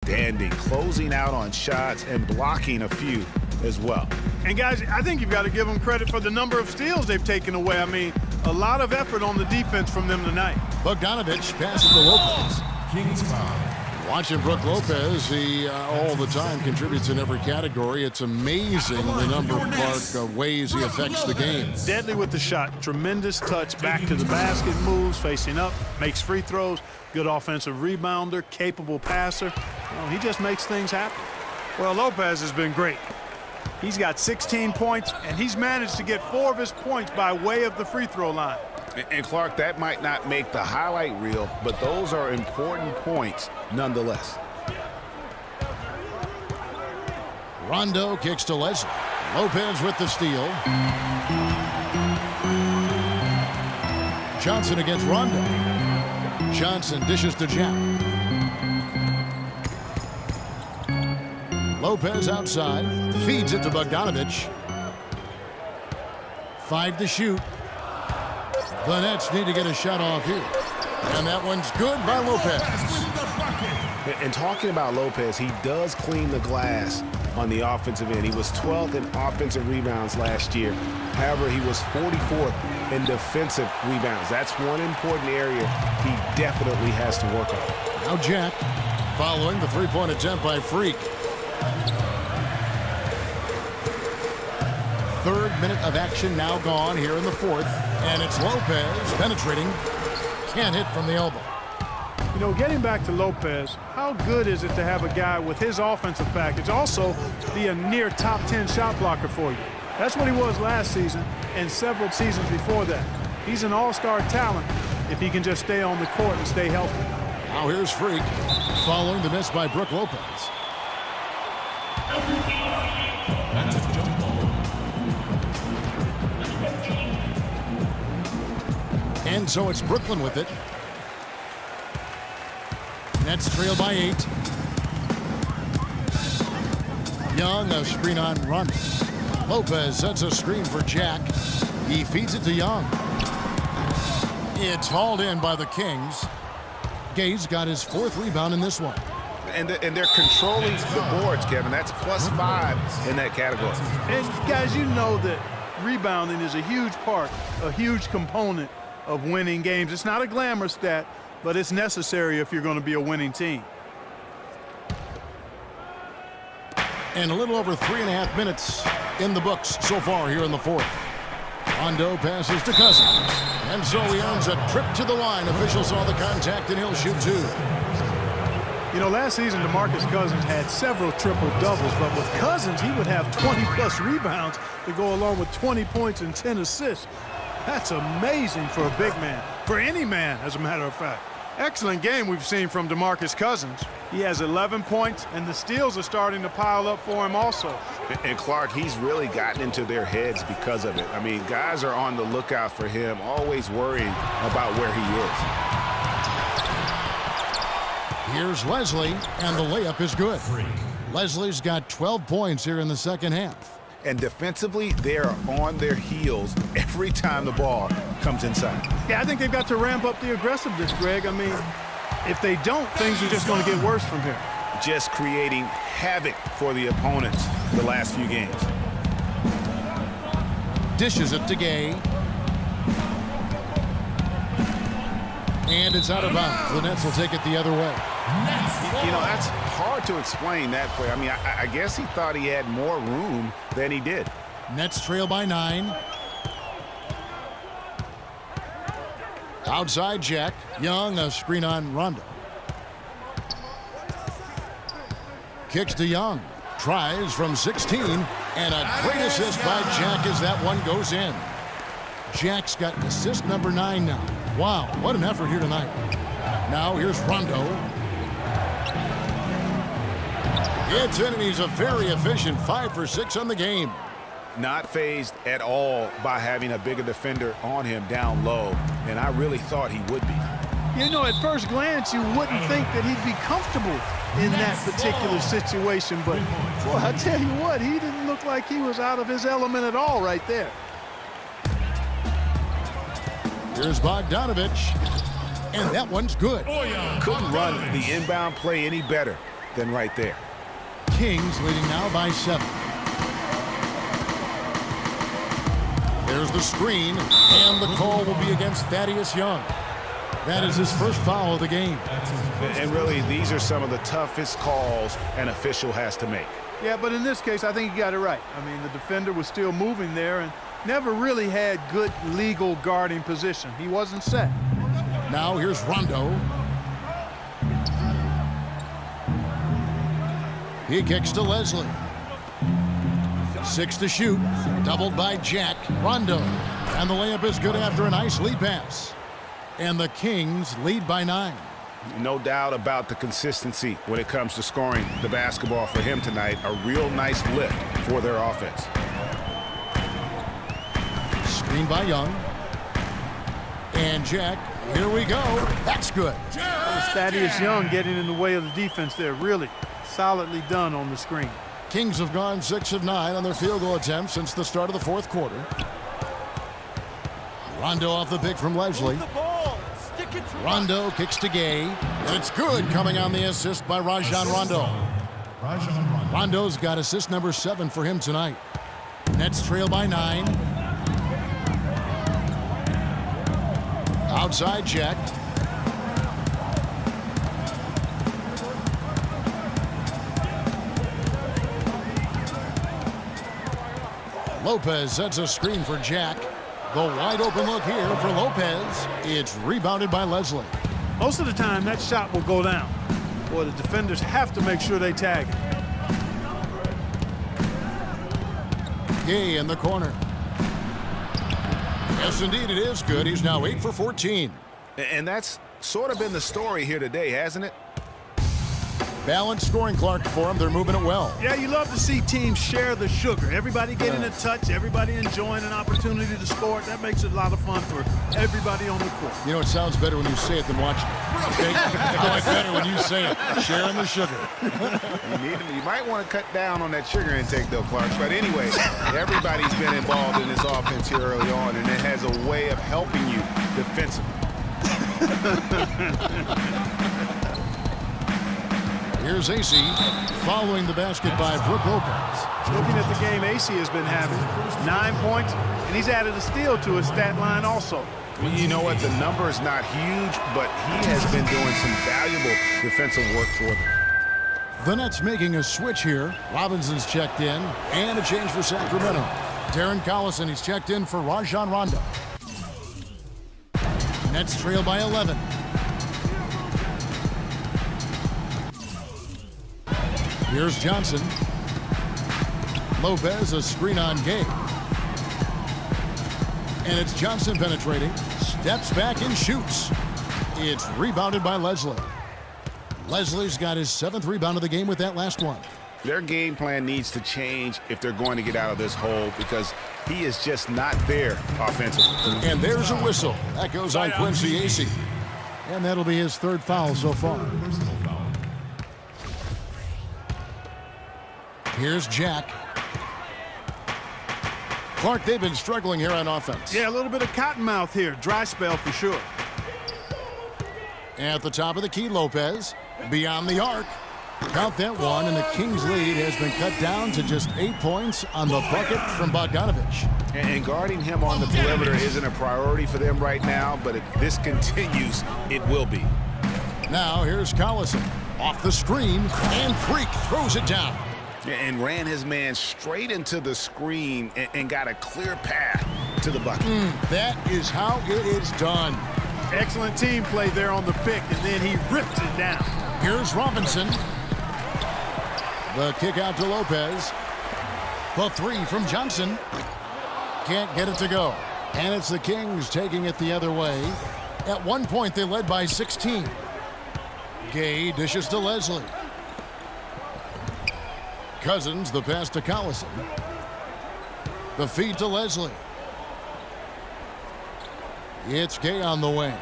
outstanding, closing out on shots and blocking a few as well. And guys, I think you've got to give them credit for the number of steals they've taken away. I mean, a lot of effort on the defense from them tonight. Bogdanovich passes to Lopez. Kings foul. Watching Brook Lopez, he all the time contributes in every category. It's amazing the number of ways he affects the game. Deadly with the shot. Tremendous touch, back to the basket, moves, facing up, makes free throws. Good offensive rebounder, capable passer. Well, he just makes things happen. Well, Lopez has been great. He's got 16 points, and he's managed to get 4 of his points by way of the free throw line. And Clark, that might not make the highlight reel, but those are important points nonetheless. Rondo kicks to Leslie. Lopez with the steal. Johnson against Rondo. Johnson dishes to Jack. Lopez outside. Feeds it to Bogdanovich. 5 to shoot. The Nets need to get a shot off here. And that one's good by Lopez. And talking about Lopez, he does clean the glass on the offensive end. He was 12th in offensive rebounds last year. However, he was 44th in defensive rebounds. That's one important area he definitely has to work on. Now Jack following the three-point attempt by Freak. 3rd minute of action now gone here in the 4th. And it's Lopez penetrating. Can't hit from the elbow. You know, getting back to Lopez, how good is it to have a guy with his offensive package also be a near top 10 shot blocker for you? That's what he was last season and several seasons before that. He's an all-star talent if he can just stay on the court and stay healthy. Now here's Freak following the miss by Brook Lopez. That's a jump ball. And so it's Brooklyn with it. Nets trail by 8. Young, a screen on Rondo. Lopez sets a screen for Jack. He feeds it to Young. It's hauled in by the Kings. Gay's got his 4th rebound in this one. And they're controlling the boards, Kevin. That's +5 in that category. And guys, you know that rebounding is a huge part, a huge component of winning games. It's not a glamour stat, but it's necessary if you're going to be a winning team. And a little over 3.5 minutes in the books so far here in the 4th. Rondo passes to Cousins. And so he earns a trip to the line. Official saw the contact and he'll shoot 2. You know, last season, DeMarcus Cousins had several triple-doubles, but with Cousins, he would have 20-plus rebounds to go along with 20 points and 10 assists. That's amazing for a big man, for any man, as a matter of fact. Excellent game we've seen from DeMarcus Cousins. He has 11 points, and the steals are starting to pile up for him also. And Clark, he's really gotten into their heads because of it. I mean, guys are on the lookout for him, always worrying about where he is. Here's Leslie, and the layup is good. Leslie's got 12 points here in the second half. And defensively, they are on their heels every time the ball comes inside. Yeah, I think they've got to ramp up the aggressiveness, Greg. I mean, if they don't, things are just going to get worse from here. Just creating havoc for the opponents the last few games. Dishes it to Gay. And it's out of bounds. The Nets will take it the other way. You know, that's hard to explain that play. I mean, I guess he thought he had more room than he did. Nets trail by 9. Outside Jack. Young, a screen on Rondo. Kicks to Young. Tries from 16. And a great assist by Jack as that one goes in. Jack's got assist number 9 now. Wow, what an effort here tonight. Now here's Rondo. It's in, and he's a very efficient 5 for 6 on the game. Not fazed at all by having a bigger defender on him down low, and I really thought he would be. You know, at first glance, you wouldn't think that he'd be comfortable in that particular situation, but boy, I tell you what, he didn't look like he was out of his element at all right there. Here's Bogdanovich, and that one's good. Couldn't run the inbound play any better. than right there. Kings leading now by 7. There's the screen, and the call will be against Thaddeus Young. That is his first foul of the game. And really, these are some of the toughest calls an official has to make. Yeah, but in this case, I think he got it right. I mean, the defender was still moving there and never really had good legal guarding position. He wasn't set. Now here's Rondo. He kicks to Leslie. 6 to shoot. Doubled by Jack. Rondo. And the layup is good after a nice lead pass. And the Kings lead by 9. No doubt about the consistency when it comes to scoring the basketball for him tonight. A real nice lift for their offense. Screen by Young. And Jack, here we go. That's good. Thaddeus Young getting in the way of the defense there. Really solidly done on the screen. Kings have gone 6 of 9 on their field goal attempts since the start of the fourth quarter. Rondo off the pick from Leslie. Rondo kicks to Gay. And it's good, coming on the assist by Rajon Rondo. Rondo's got assist number 7 for him tonight. Nets trail by 9. Outside Jack. Lopez sets a screen for Jack. The wide open look here for Lopez. It's rebounded by Leslie. Most of the time, that shot will go down. Boy, the defenders have to make sure they tag it. Gay in the corner. Yes, indeed, it is good. He's now 8 for 14. And that's sort of been the story here today, hasn't it? Balanced scoring, Clark, for them. They're moving it well. Yeah, you love to see teams share the sugar. Everybody getting a touch, everybody enjoying an opportunity to score. That makes it a lot of fun for everybody on the court. You know, it sounds better when you say it than watching it. Okay? It's always better when you say it. Sharing the sugar. You might want to cut down on that sugar intake, though, Clark. But anyway, everybody's been involved in this offense here early on, and it has a way of helping you defensively. Here's AC following the basket by Brook Lopez. Looking at the game AC has been having, 9 points, and he's added a steal to his stat line also. You know what? The number is not huge, but he has been doing some valuable defensive work for them. The Nets making a switch here. Robinson's checked in, and a change for Sacramento. Darren Collison, he's checked in for Rajon Rondo. Nets trail by 11. Here's Johnson. Lopez, a screen on Gay. And it's Johnson penetrating. Steps back and shoots. It's rebounded by Leslie. Leslie's got his 7th rebound of the game with that last one. Their game plan needs to change if they're going to get out of this hole because he is just not there offensively. And there's a whistle. That goes on Quincy AC. And that'll be his 3rd foul so far. Here's Jack. Clark, they've been struggling here on offense. Yeah, a little bit of cottonmouth here. Dry spell for sure. At the top of the key, Lopez. Beyond the arc. Count that one, and the Kings' lead has been cut down to just 8 points on the bucket from Bogdanovich. And guarding him on the perimeter isn't a priority for them right now, but if this continues, it will be. Now here's Collison. Off the screen, and Freak throws it down. And ran his man straight into the screen and got a clear path to the bucket. That is how it is done. Excellent team play there on the pick, and then he ripped it down. Here's Robinson. The kick out to Lopez. The 3 from Johnson. Can't get it to go. And it's the Kings taking it the other way. At one point, they led by 16. Gay dishes to Leslie. Cousins, the pass to Collison. The feed to Leslie. It's Gay on the wing.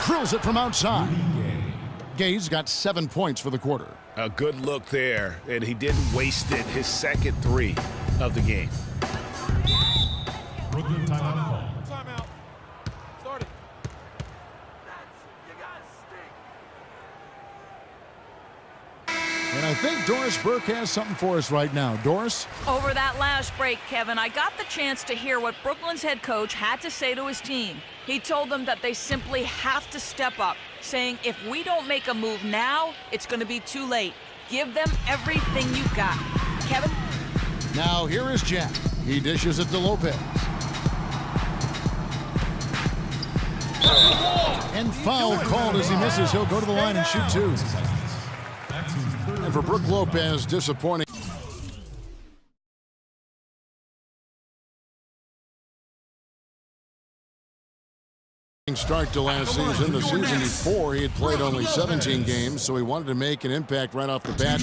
Drills it from outside. Gay's got 7 points for the quarter. A good look there, and he didn't waste it. His second 3 of the game. Brooklyn timeout. Timeout. Start it. And I think Doris Burke has something for us right now. Doris? Over that last break, Kevin, I got the chance to hear what Brooklyn's head coach had to say to his team. He told them that they simply have to step up, saying if we don't make a move now, it's going to be too late. Give them everything you've got. Kevin? Now here is Jack. He dishes it to Lopez. And foul called as he misses. He'll go to the line and shoot two. And for Brook Lopez, disappointing. Start to last season. The season before, he had played only 17 games, so he wanted to make an impact right off the bat.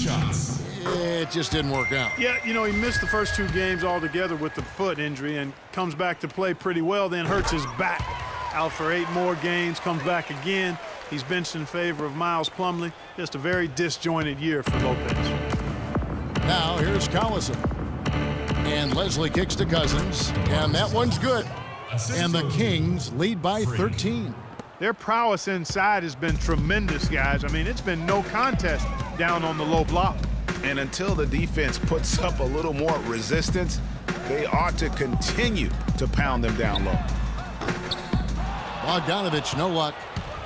It just didn't work out. Yeah, you know, he missed the first 2 games altogether with the foot injury and comes back to play pretty well, then hurts his back. Out for 8 more games, comes back again. He's benched in favor of Miles Plumlee. Just a very disjointed year for Lopez. Now here's Collison. And Leslie kicks to Cousins, and that one's good. And the Kings lead by 13. Their prowess inside has been tremendous, guys. I mean, it's been no contest down on the low block. And until the defense puts up a little more resistance, they ought to continue to pound them down low. Bogdanovich, no luck.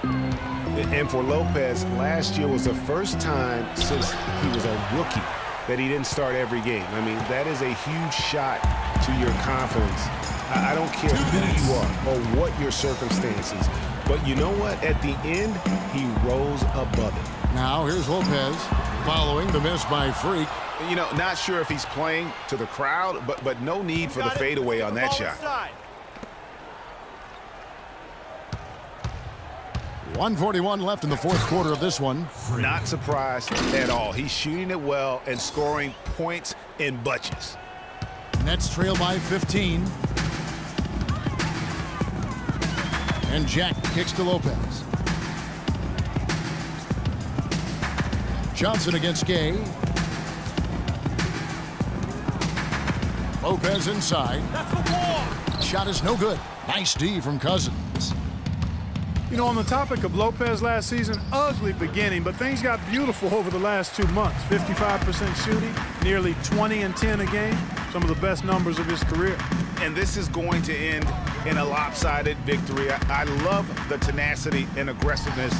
And for Lopez, last year was the first time since he was a rookie that he didn't start every game. I mean, that is a huge shot to your confidence. I don't care who you are or what your circumstances, but you know what? At the end, he rose above it. Now here's Lopez following the miss by Freak. You know, not sure if he's playing to the crowd, but no need for the fadeaway on that shot. 1:41 left in the fourth quarter of this one. Not surprised at all. He's shooting it well and scoring points in bunches. Nets trail by 15. And Jack kicks to Lopez. Johnson against Gay. Lopez inside. Shot is no good. Nice D from Cousins. You know, on the topic of Lopez last season, ugly beginning, but things got beautiful over the last 2 months. 55% shooting, nearly 20 and 10 a game, some of the best numbers of his career. And this is going to end in a lopsided victory. I love the tenacity and aggressiveness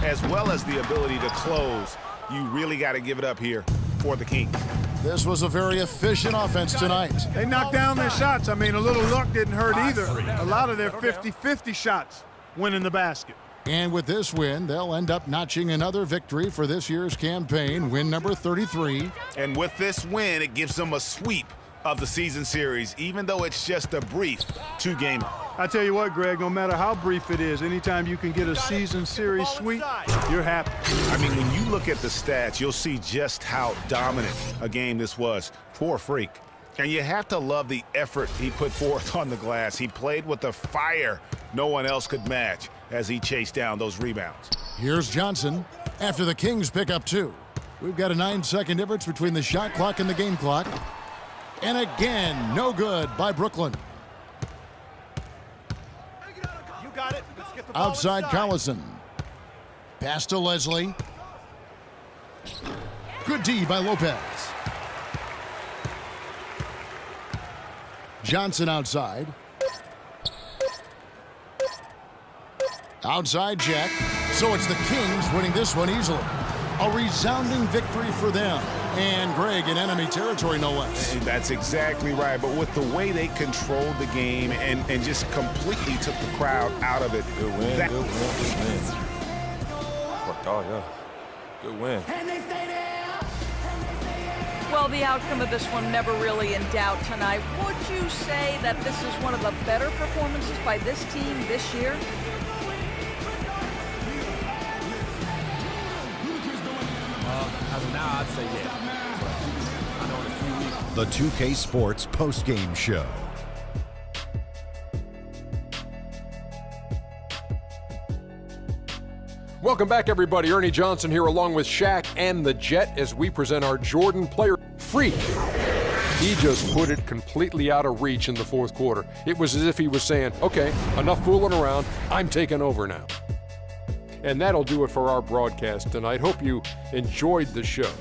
as well as the ability to close. You really got to give it up here for the Kings. This was a very efficient offense tonight. They knocked down their shots. I mean, a little luck didn't hurt either. A lot of their 50-50 shots went in the basket. And with this win, they'll end up notching another victory for this year's campaign, win number 33. And with this win, it gives them a sweep of the season series, even though it's just a brief 2-gamer. I tell you what, Greg, no matter how brief it is, anytime you can get a season series sweep, you're happy. I mean, when you look at the stats, you'll see just how dominant a game this was. Poor Freak. And you have to love the effort he put forth on the glass. He played with a fire no one else could match as he chased down those rebounds. Here's Johnson after the Kings pick up 2. We've got a 9-second difference between the shot clock and the game clock. And again, no good by Brooklyn. You got it. Let's get the ball Outside inside. Collison. Pass to Leslie. Good D by Lopez. Johnson outside. Outside Jack. So it's the Kings winning this one easily. A resounding victory for them. And Greg in enemy territory, no less. And that's exactly right. But with the way they controlled the game and just completely took the crowd out of it. Good win, good win. Worked all, yeah. Good win. Well, the outcome of this one never really in doubt tonight. Would you say that this is one of the better performances by this team this year? As of now, I'd say yeah. But I know in a few weeks. The 2K Sports postgame show. Welcome back, everybody. Ernie Johnson here along with Shaq and the Jet as we present our Jordan player Freak. He just put it completely out of reach in the fourth quarter. It was as if he was saying, okay, enough fooling around. I'm taking over now. And that'll do it for our broadcast tonight. Hope you enjoyed the show.